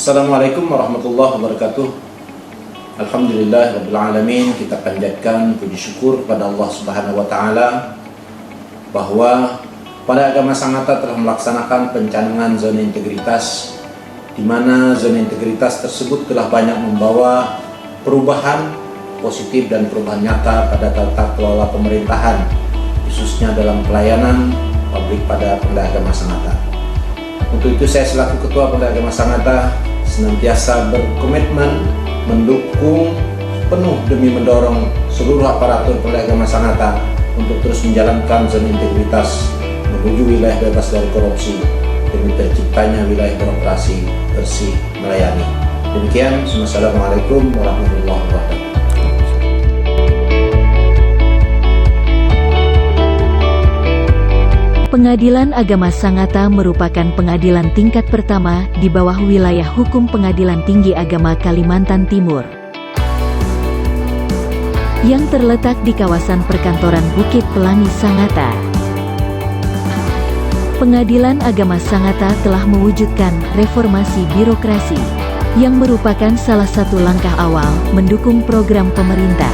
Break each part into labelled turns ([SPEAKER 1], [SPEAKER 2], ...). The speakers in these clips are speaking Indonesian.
[SPEAKER 1] Assalamualaikum warahmatullahi wabarakatuh. Alhamdulillah rabbil alamin. Kita panjatkan puji syukur kepada Allah Subhanahu wa taala bahwa pada agama Sangatta telah melaksanakan pencanangan zona integritas, di mana zona integritas tersebut telah banyak membawa perubahan positif dan perubahan nyata pada tata kelola pemerintahan, khususnya dalam pelayanan publik pada Pemda Agama Sangatta. Untuk itu saya selaku Ketua Pemda Agama Sangatta senantiasa berkomitmen mendukung penuh demi mendorong seluruh aparatur Pemda Agama Sangatta untuk terus menjalankan zona integritas menuju wilayah bebas dari korupsi demi terciptanya wilayah birokrasi bersih melayani. Demikian, wassalamualaikum warahmatullahi wabarakatuh.
[SPEAKER 2] Pengadilan Agama Sangatta merupakan pengadilan tingkat pertama di bawah wilayah hukum Pengadilan Tinggi Agama Kalimantan Timur yang terletak di kawasan perkantoran Bukit Pelangi Sangatta. Pengadilan Agama Sangatta telah mewujudkan reformasi birokrasi yang merupakan salah satu langkah awal mendukung program pemerintah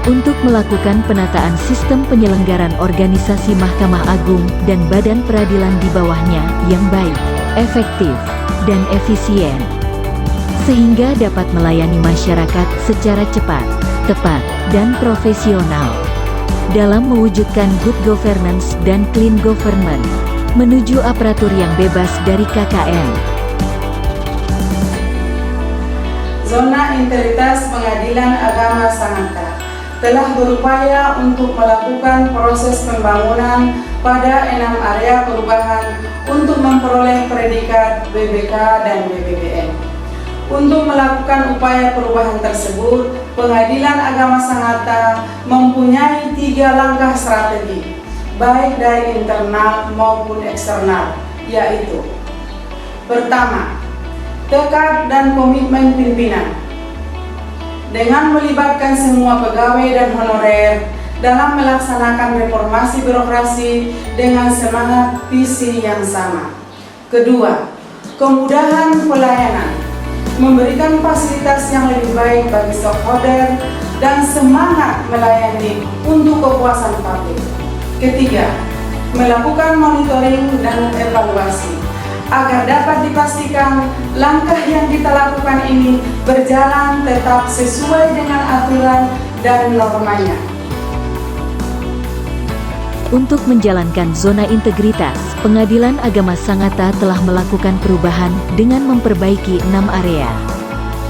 [SPEAKER 2] untuk melakukan penataan sistem penyelenggaraan organisasi Mahkamah Agung dan badan peradilan di bawahnya yang baik, efektif, dan efisien, sehingga dapat melayani masyarakat secara cepat, tepat, dan profesional dalam mewujudkan good governance dan clean government menuju aparatur yang bebas dari KKN.
[SPEAKER 3] Zona Integritas Pengadilan Agama Sangatta telah berupaya untuk melakukan proses pembangunan pada 6 area perubahan untuk memperoleh predikat BBK dan BBBN. Untuk melakukan upaya perubahan tersebut, Pengadilan Agama Sangatta mempunyai 3 langkah strategi, baik dari internal maupun eksternal, yaitu: pertama, tekad dan komitmen pimpinan dengan melibatkan semua pegawai dan honorer dalam melaksanakan reformasi birokrasi dengan semangat visi yang sama. Kedua, kemudahan pelayanan, memberikan fasilitas yang lebih baik bagi stakeholder dan semangat melayani untuk kepuasan publik. Ketiga, melakukan monitoring dan evaluasi agar dapat dipastikan langkah yang kita lakukan ini berjalan tetap sesuai dengan aturan dan normanya.
[SPEAKER 2] Untuk menjalankan zona integritas, Pengadilan Agama Sangatta telah melakukan perubahan dengan memperbaiki 6 area,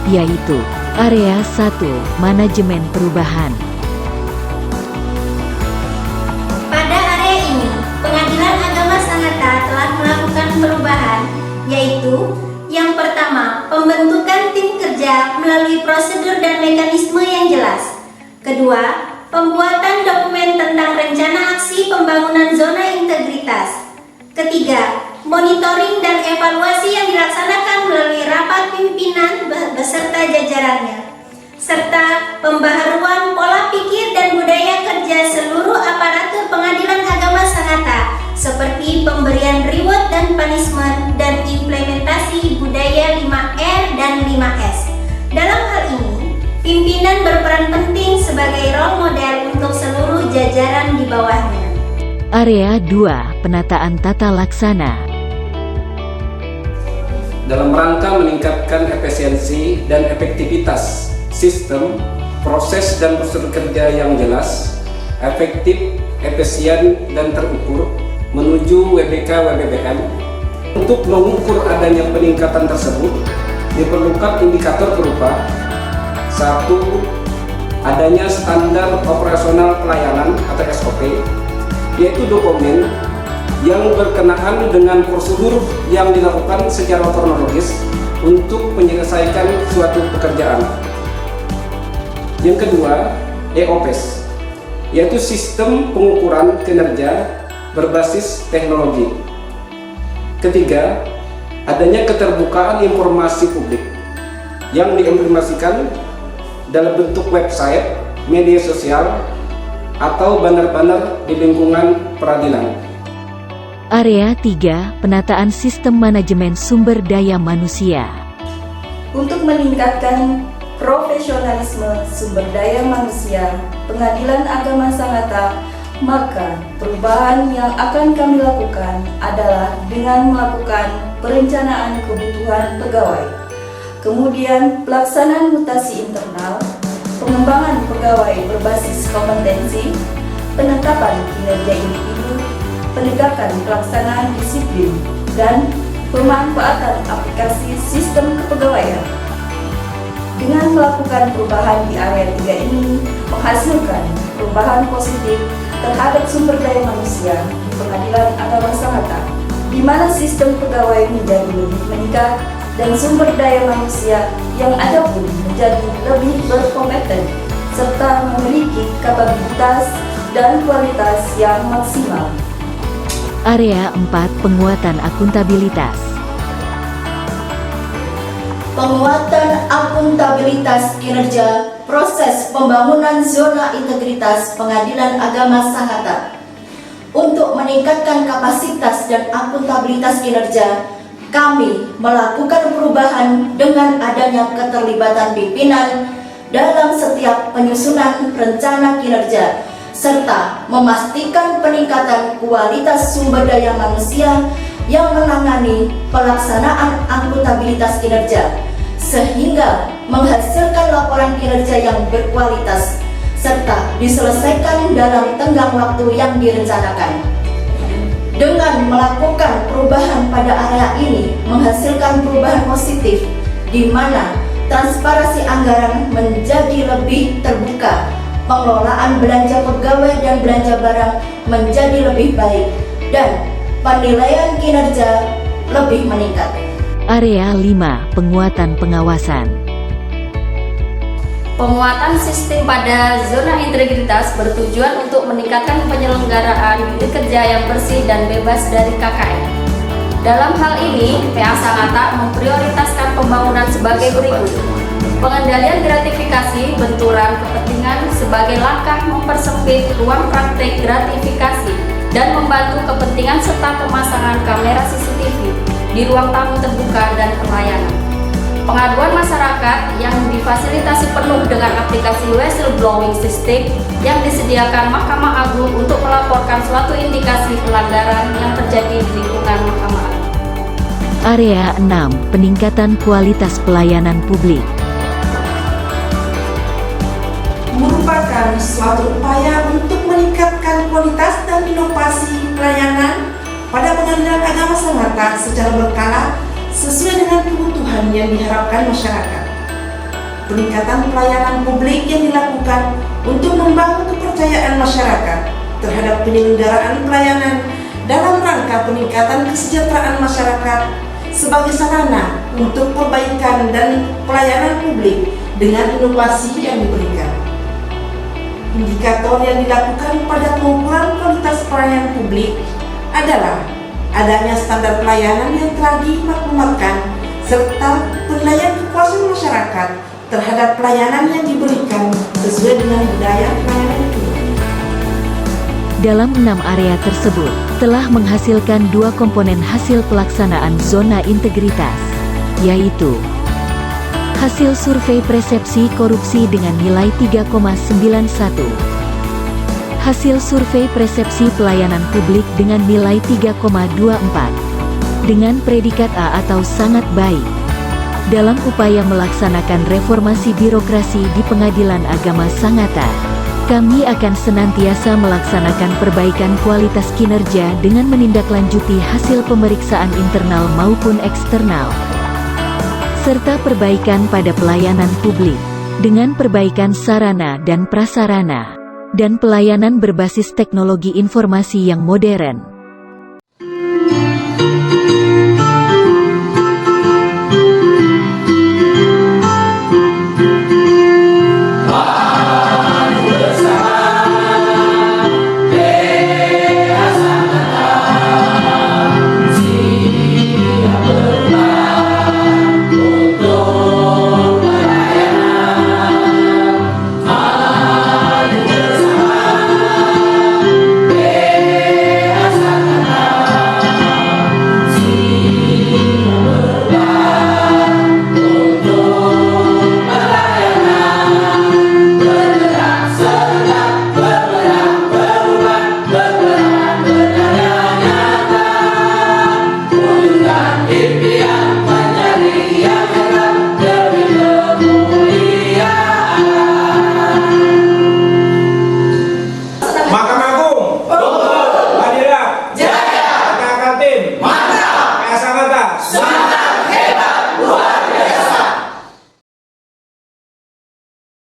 [SPEAKER 2] yaitu: Area 1, Manajemen Perubahan.
[SPEAKER 4] Pada area ini, Pengadilan Agama Sangatta telah melakukan perubahan, yaitu: yang pertama, pembentukan tim kerja melalui prosedur dan mekanisme yang jelas. Kedua, pembuatan dokumen tentang rencana aksi pembangunan zona integritas. Ketiga, monitoring dan evaluasi yang dilaksanakan melalui rapat pimpinan beserta jajarannya, serta pembaharuan pola pikir dan budaya kerja seluruh aparatur Pengadilan Agama Sangatta, seperti pemberian reward dan punishment dan implementasi budaya 5R dan 5S. Dalam hal ini, pimpinan berperan penting sebagai role model untuk seluruh jajaran di bawahnya.
[SPEAKER 2] Area 2, Penataan Tata Laksana.
[SPEAKER 5] Dalam rangka meningkatkan efisiensi dan efektivitas sistem, proses dan prosedur kerja yang jelas, efektif, efisien, dan terukur menuju WBK-WBBN. Untuk mengukur adanya peningkatan tersebut, diperlukan indikator berupa: 1. Adanya standar operasional pelayanan atau SOP, yaitu dokumen yang berkenaan dengan prosedur yang dilakukan secara kronologis untuk menyelesaikan suatu pekerjaan. Yang kedua, EOPS, yaitu sistem pengukuran kinerja berbasis teknologi. Ketiga, adanya keterbukaan informasi publik yang diimplementasikan dalam bentuk website, media sosial, atau banner-banner di lingkungan peradilan.
[SPEAKER 2] Area 3, penataan sistem manajemen sumber daya manusia.
[SPEAKER 6] Untuk meningkatkan profesionalisme sumber daya manusia Pengadilan Agama Sangatta, maka perubahan yang akan kami lakukan adalah dengan melakukan perencanaan kebutuhan pegawai, kemudian pelaksanaan mutasi internal, pengembangan pegawai berbasis kompetensi, penetapan kinerja individu, penegakan pelaksanaan disiplin, dan pemanfaatan aplikasi sistem kepegawaian. Dengan melakukan perubahan di area 3 ini menghasilkan perubahan positif terhadap sumber daya manusia di Pengadilan Agama Sangatta, di mana sistem pegawai menjadi lebih meningkat dan sumber daya manusia yang ada pun menjadi lebih berkompeten serta memiliki kapabilitas dan kualitas yang maksimal.
[SPEAKER 2] Area 4, penguatan akuntabilitas.
[SPEAKER 6] Penguatan akuntabilitas kinerja proses pembangunan zona integritas Pengadilan Agama Sangatta. Untuk meningkatkan kapasitas dan akuntabilitas kinerja, kami melakukan perubahan dengan adanya keterlibatan pimpinan dalam setiap penyusunan rencana kinerja, serta memastikan peningkatan kualitas sumber daya manusia yang menangani pelaksanaan akuntabilitas kinerja, sehingga menghasilkan laporan kinerja yang berkualitas serta diselesaikan dalam tenggang waktu yang direncanakan. Dengan melakukan perubahan pada area ini menghasilkan perubahan positif, di mana transparansi anggaran menjadi lebih terbuka, pengelolaan belanja pegawai dan belanja barang menjadi lebih baik, dan penilaian kinerja lebih meningkat.
[SPEAKER 2] Area 5, penguatan pengawasan.
[SPEAKER 7] Penguatan sistem pada zona integritas bertujuan untuk meningkatkan penyelenggaraan unit kerja yang bersih dan bebas dari KKN. Dalam hal ini, PA Sangatta memprioritaskan pembangunan sebagai berikut. Pengendalian gratifikasi benturan kepentingan sebagai langkah mempersempit ruang praktek gratifikasi dan membantu kepentingan serta pemasangan kamera CCTV di ruang tamu terbuka dan pelayanan. Pengaduan masyarakat yang difasilitasi penuh dengan aplikasi whistleblowing system yang disediakan Mahkamah Agung untuk melaporkan suatu indikasi pelanggaran yang terjadi di lingkungan Mahkamah Agung.
[SPEAKER 2] Area 6, peningkatan kualitas pelayanan publik.
[SPEAKER 8] Merupakan suatu upaya untuk meningkatkan kualitas dan inovasi pelayanan pada Pengadilan Agama Sangatta secara berkala sesuai dengan kebutuhan yang diharapkan masyarakat. Peningkatan pelayanan publik yang dilakukan untuk membangun kepercayaan masyarakat terhadap penyelenggaraan pelayanan dalam rangka peningkatan kesejahteraan masyarakat sebagai sarana untuk perbaikan dan pelayanan publik dengan inovasi yang diberikan. Indikator yang dilakukan pada pengukuran kualitas pelayanan publik adalah adanya standar pelayanan yang telah dimaklumatkan serta penilaian kepuasan masyarakat terhadap pelayanan yang diberikan sesuai dengan budaya pelayanan itu.
[SPEAKER 2] Dalam 6 area tersebut, telah menghasilkan 2 komponen hasil pelaksanaan zona integritas, yaitu hasil survei persepsi korupsi dengan nilai 3,91, hasil survei persepsi pelayanan publik dengan nilai 3,24, dengan predikat A atau sangat baik. Dalam upaya melaksanakan reformasi birokrasi di Pengadilan Agama Sangatta, kami akan senantiasa melaksanakan perbaikan kualitas kinerja dengan menindaklanjuti hasil pemeriksaan internal maupun eksternal, serta perbaikan pada pelayanan publik, dengan perbaikan sarana dan prasarana, dan pelayanan berbasis teknologi informasi yang modern.